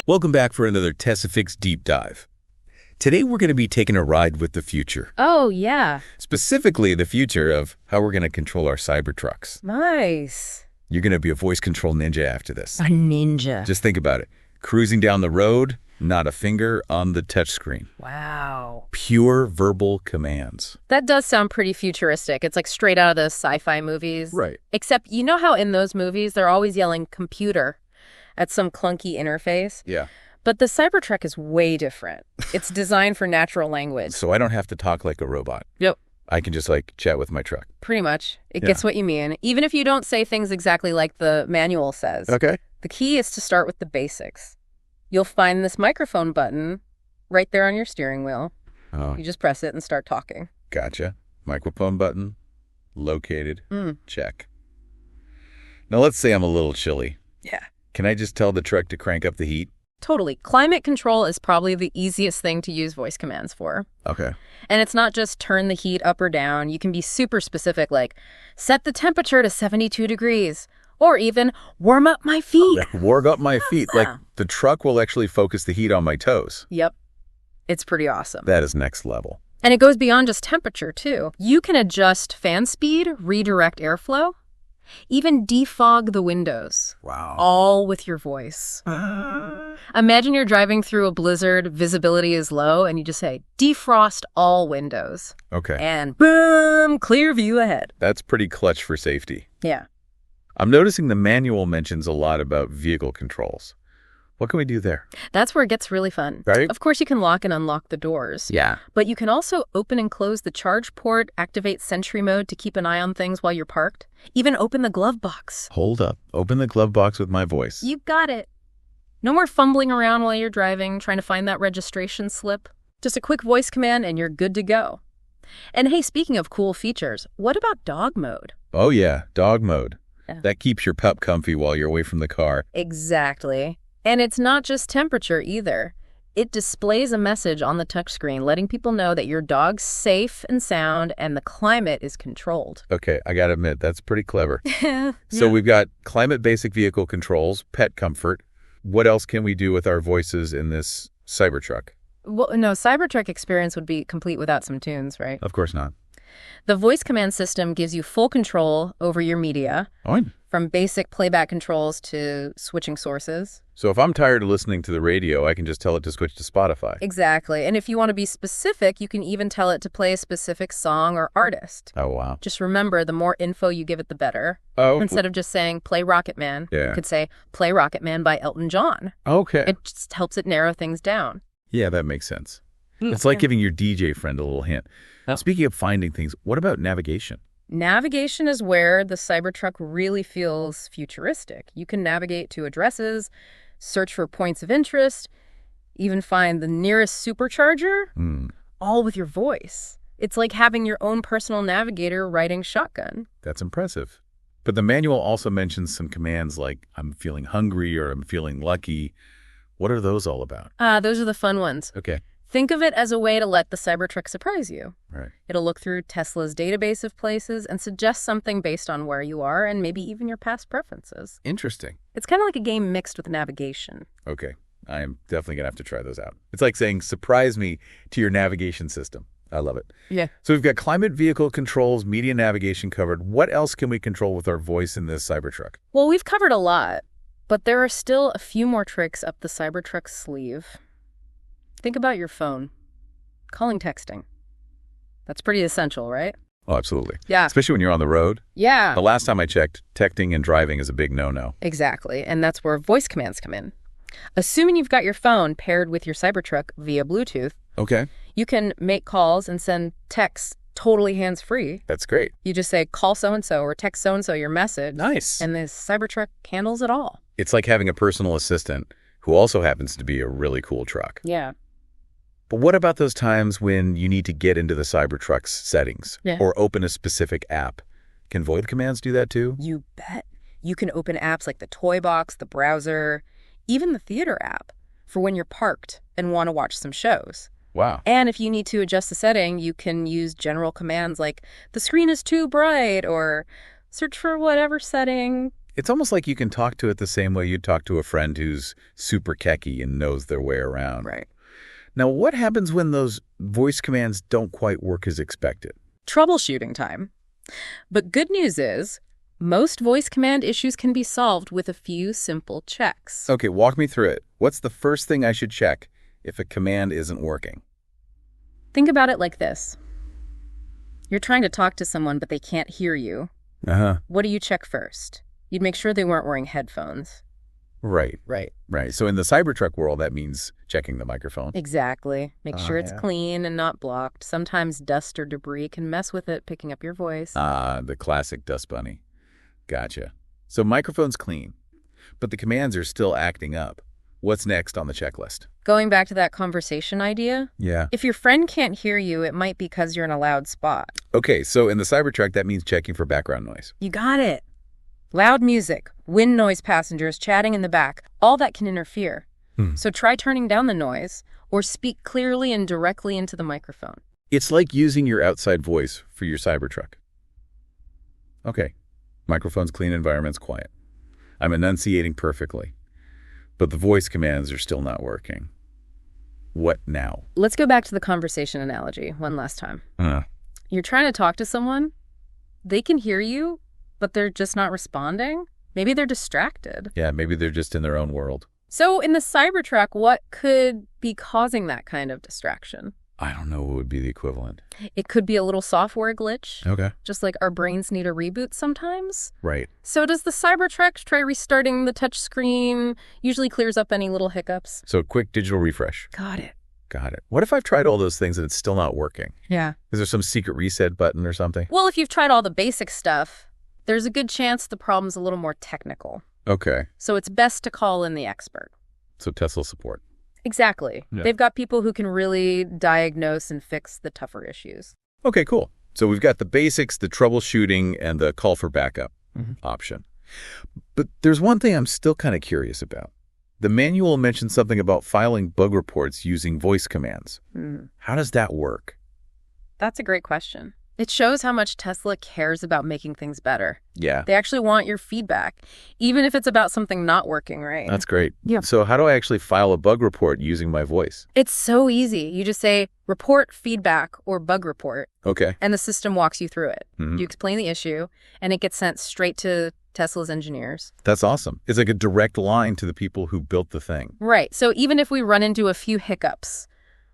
Welcome back for another Tesifix deep dive. Today we're going to be taking a ride with the future. Oh, yeah. Specifically the future of how we're going to control our Cybertrucks. Nice. You're going to be a voice control ninja after this. A ninja. Just think about it. Cruising down the road, not a finger on the touchscreen. Wow. Pure verbal commands. That does sound pretty futuristic. It's like straight out of the sci-fi movies. Right. Except you know how in those movies they're always yelling computer at some clunky interface? Yeah. But the Cybertruck is way different. It's designed for natural language. So I don't have to talk like a robot. Yep. I can just chat with my truck. Pretty much. It gets what you mean. Even if you don't say things exactly like the manual says. Okay. The key is to start with the basics. You'll find this microphone button right there on your steering wheel. Oh, You just press it and start talking. gotcha. Microphone button. Located. Check. Now let's say I'm a little chilly. Yeah. Can I just tell the truck to crank up the heat? Totally. Climate control is probably the easiest thing to use voice commands for. Okay. And it's not just turn the heat up or down. You can be super specific, like set the temperature to 72 degrees. Or even warm up my feet. Warm up my feet. Like the truck will actually focus the heat on my toes. Yep. It's pretty awesome. That is next level. And it goes beyond just temperature, too. You can adjust fan speed, redirect airflow, even defog the windows. Wow. All with your voice. Imagine you're driving through a blizzard, visibility is low, and you just say, defrost all windows. Okay. And boom, clear view ahead. That's pretty clutch for safety. Yeah. I'm noticing the manual mentions a lot about vehicle controls. What can we do there? That's where it gets really fun. Right? Of course, you can lock and unlock the doors. Yeah. But you can also open and close the charge port, activate Sentry mode to keep an eye on things while you're parked, even open the glove box. Hold up. Open the glove box with my voice. You got it. No more fumbling around while you're driving, trying to find that registration slip. Just a quick voice command and you're good to go. And hey, speaking of cool features, what about dog mode? Oh yeah, dog mode. Yeah. That keeps your pup comfy while you're away from the car. Exactly. And it's not just temperature either. It displays a message on the touchscreen letting people know that your dog's safe and sound and the climate is controlled. Okay, I gotta admit, that's pretty clever. So we've got climate basic vehicle controls, pet comfort. What else can we do with our voices in this Cybertruck? Well, no, Cybertruck experience would be complete without some tunes, right? Of course not. The voice command system gives you full control over your media, from basic playback controls to switching sources. So if I'm tired of listening to the radio, I can just tell it to switch to Spotify. Exactly. And if you want to be specific, you can even tell it to play a specific song or artist. Oh, wow. Just remember, the more info you give it, the better. Oh. Instead of just saying, play Rocket Man, Yeah. you could say, play Rocket Man by Elton John. Okay. It just helps it narrow things down. Yeah, that makes sense. It's like giving your DJ friend a little hint. Speaking of finding things, what about navigation? Navigation is where the Cybertruck really feels futuristic. You can navigate to addresses, search for points of interest, even find the nearest supercharger, all with your voice. It's like having your own personal navigator riding shotgun. That's impressive. But the manual also mentions some commands like, I'm feeling hungry or I'm feeling lucky. What are those all about? Those are the fun ones. Okay. Think of it as a way to let the Cybertruck surprise you. Right. It'll look through Tesla's database of places and suggest something based on where you are and maybe even your past preferences. Interesting. It's kind of like a game mixed with navigation. Okay. I am definitely going to have to try those out. It's like saying, surprise me to your navigation system. I love it. Yeah. So we've got climate vehicle controls, media navigation covered. What else can we control with our voice in this Cybertruck? Well, we've covered a lot, but there are still a few more tricks up the Cybertruck's sleeve. Think about your phone. Calling, texting. That's pretty essential, right? Oh, absolutely. Yeah. Especially when you're on the road. Yeah. The last time I checked, texting and driving is a big no-no. Exactly. And that's where voice commands come in. Assuming you've got your phone paired with your Cybertruck via Bluetooth, Okay. you can make calls and send texts totally hands-free. That's great. You just say, call so-and-so or text so-and-so your message. Nice. And this Cybertruck handles it all. It's like having a personal assistant who also happens to be a really cool truck. Yeah. But what about those times when you need to get into the Cybertruck's settings or open a specific app? Can voice commands do that too? You bet. You can open apps like the Toy Box, the browser, even the theater app for when you're parked and want to watch some shows. Wow. And if you need to adjust the setting, you can use general commands like the screen is too bright or search for whatever setting It's almost like you can talk to it the same way you'd talk to a friend who's super techie and knows their way around. Right. Now, what happens when those voice commands don't quite work as expected? Troubleshooting time. But good news is, most voice command issues can be solved with a few simple checks. Okay, walk me through it. What's the first thing I should check if a command isn't working? Think about it like this. You're trying to talk to someone, but they can't hear you. What do you check first? You'd make sure they weren't wearing headphones. Right. Right. So in the Cybertruck world, that means checking the microphone. Exactly. Make sure it's clean and not blocked. Sometimes dust or debris can mess with it, picking up your voice. The classic dust bunny. Gotcha. So microphone's clean, but the commands are still acting up. What's next on the checklist? Going back to that conversation idea? Yeah. If your friend can't hear you, it might be because you're in a loud spot. Okay, so in the Cybertruck, that means checking for background noise. You got it. Loud music, wind noise, passengers chatting in the back, all that can interfere. So try turning down the noise or speak clearly and directly into the microphone. It's like using your outside voice for your Cybertruck. Okay, microphone's clean, environment's quiet. I'm enunciating perfectly, but the voice commands are still not working. What now? Let's go back to the conversation analogy one last time. You're trying to talk to someone. They can hear you, but they're just not responding. Maybe they're distracted. Yeah, maybe they're just in their own world. So in the Cybertruck, what could be causing that kind of distraction? I don't know what would be the equivalent. It could be a little software glitch. Okay. Just like our brains need a reboot sometimes. Right. So does the Cybertruck try restarting the touch screen? Usually clears up any little hiccups. So quick digital refresh. Got it. What if I've tried all those things and it's still not working? Yeah. Is there some secret reset button or something? Well, if you've tried all the basic stuff, there's a good chance the problem's a little more technical. Okay. So it's best to call in the expert. So Tesla support. Exactly. Yeah. They've got people who can really diagnose and fix the tougher issues. Okay, cool. So we've got the basics, the troubleshooting, and the call for backup option. But there's one thing I'm still kind of curious about. The manual mentions something about filing bug reports using voice commands. How does that work? That's a great question. It shows how much Tesla cares about making things better. Yeah. They actually want your feedback, even if it's about something not working right. That's great. Yeah. So how do I actually file a bug report using my voice? It's so easy. You just say, report feedback or bug report, Okay. and the system walks you through it. Mhm. You explain the issue, and it gets sent straight to Tesla's engineers. That's awesome. It's like a direct line to the people who built the thing. Right. So even if we run into a few hiccups,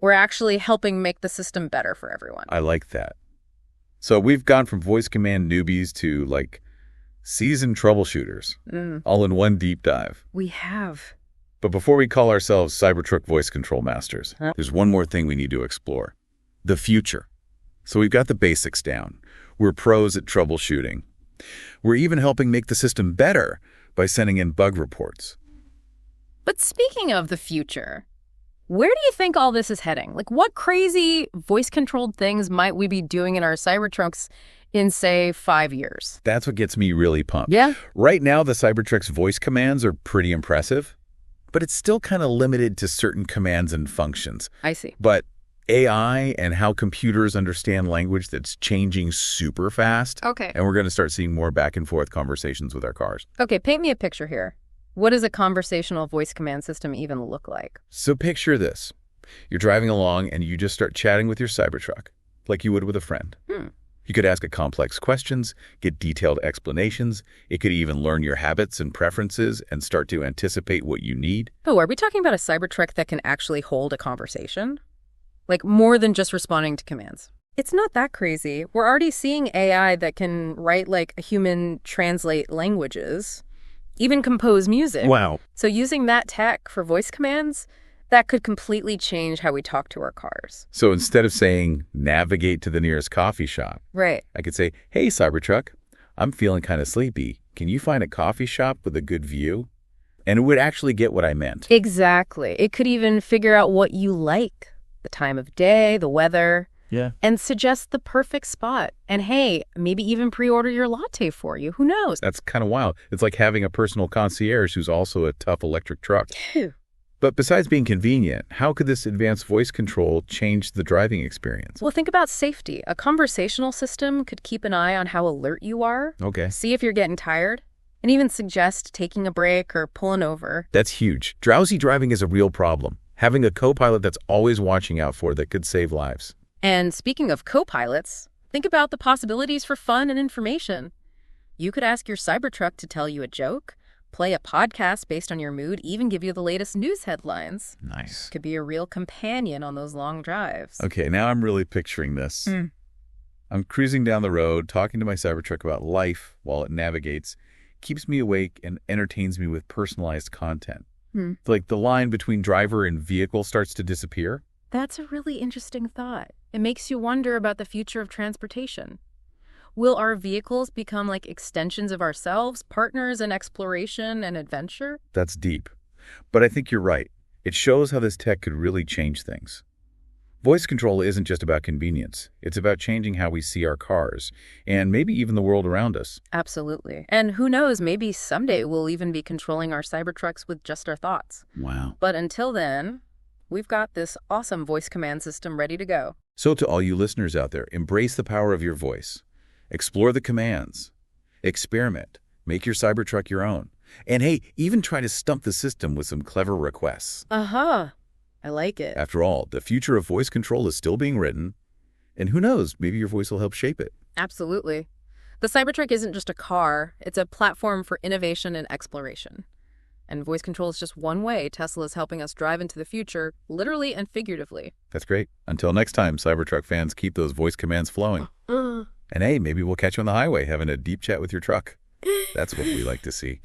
we're actually helping make the system better for everyone. I like that. So we've gone from voice command newbies to, like, seasoned troubleshooters, all in one deep dive. We have. But before we call ourselves Cybertruck voice control masters, there's one more thing we need to explore. The future. So we've got the basics down. We're pros at troubleshooting. We're even helping make the system better by sending in bug reports. But speaking of the future, where do you think all this is heading? Like, what crazy voice-controlled things might we be doing in our Cybertrucks in, say, 5 years? That's what gets me really pumped. Yeah. Right now, the Cybertruck's voice commands are pretty impressive, but it's still kind of limited to certain commands and functions. I see. But AI and how computers understand language that's changing super fast. Okay. And we're going to start seeing more back and forth conversations with our cars. Okay, paint me a picture here. What does a conversational voice command system even look like? So picture this. You're driving along and you just start chatting with your Cybertruck, like you would with a friend. You could ask it complex questions, get detailed explanations. It could even learn your habits and preferences and start to anticipate what you need. Oh, are we talking about a Cybertruck that can actually hold a conversation? Like, more than just responding to commands? It's not that crazy. We're already seeing AI that can write like a human, translate languages, even compose music. Wow. So using that tech for voice commands, that could completely change how we talk to our cars. So instead of saying, navigate to the nearest coffee shop, Right. I could say, hey, Cybertruck, I'm feeling kind of sleepy. Can you find a coffee shop with a good view? And it would actually get what I meant. Exactly. It could even figure out what you like, the time of day, the weather. Yeah. And suggest the perfect spot. And hey, maybe even pre-order your latte for you. Who knows? That's kind of wild. It's like having a personal concierge who's also a tough electric truck. Phew. But besides being convenient, how could this advanced voice control change the driving experience? Well, think about safety. A conversational system could keep an eye on how alert you are. Okay. See if you're getting tired. and even suggest taking a break or pulling over. That's huge. Drowsy driving is a real problem. Having a co-pilot that's always watching out for that could save lives. And speaking of co-pilots, think about the possibilities for fun and information. You could ask your Cybertruck to tell you a joke, play a podcast based on your mood, even give you the latest news headlines. Nice. Could be a real companion on those long drives. Okay, now I'm really picturing this. I'm cruising down the road, talking to my Cybertruck about life while it navigates, keeps me awake, and entertains me with personalized content. Like the line between driver and vehicle starts to disappear. That's a really interesting thought. It makes you wonder about the future of transportation. Will our vehicles become like extensions of ourselves, partners in exploration and adventure? That's deep. But I think you're right. It shows how this tech could really change things. Voice control isn't just about convenience. It's about changing how we see our cars, and maybe even the world around us. Absolutely. And who knows, maybe someday we'll even be controlling our Cybertrucks with just our thoughts. Wow. But until then, we've got this awesome voice command system ready to go. So to all you listeners out there, embrace the power of your voice. Explore the commands. Experiment. Make your Cybertruck your own. And hey, even try to stump the system with some clever requests. I like it. After all, the future of voice control is still being written. And who knows, maybe your voice will help shape it. Absolutely. The Cybertruck isn't just a car. It's a platform for innovation and exploration. And voice control is just one way Tesla is helping us drive into the future, literally and figuratively. That's great. Until next time, Cybertruck fans, keep those voice commands flowing. And hey, maybe we'll catch you on the highway having a deep chat with your truck. That's what we like to see.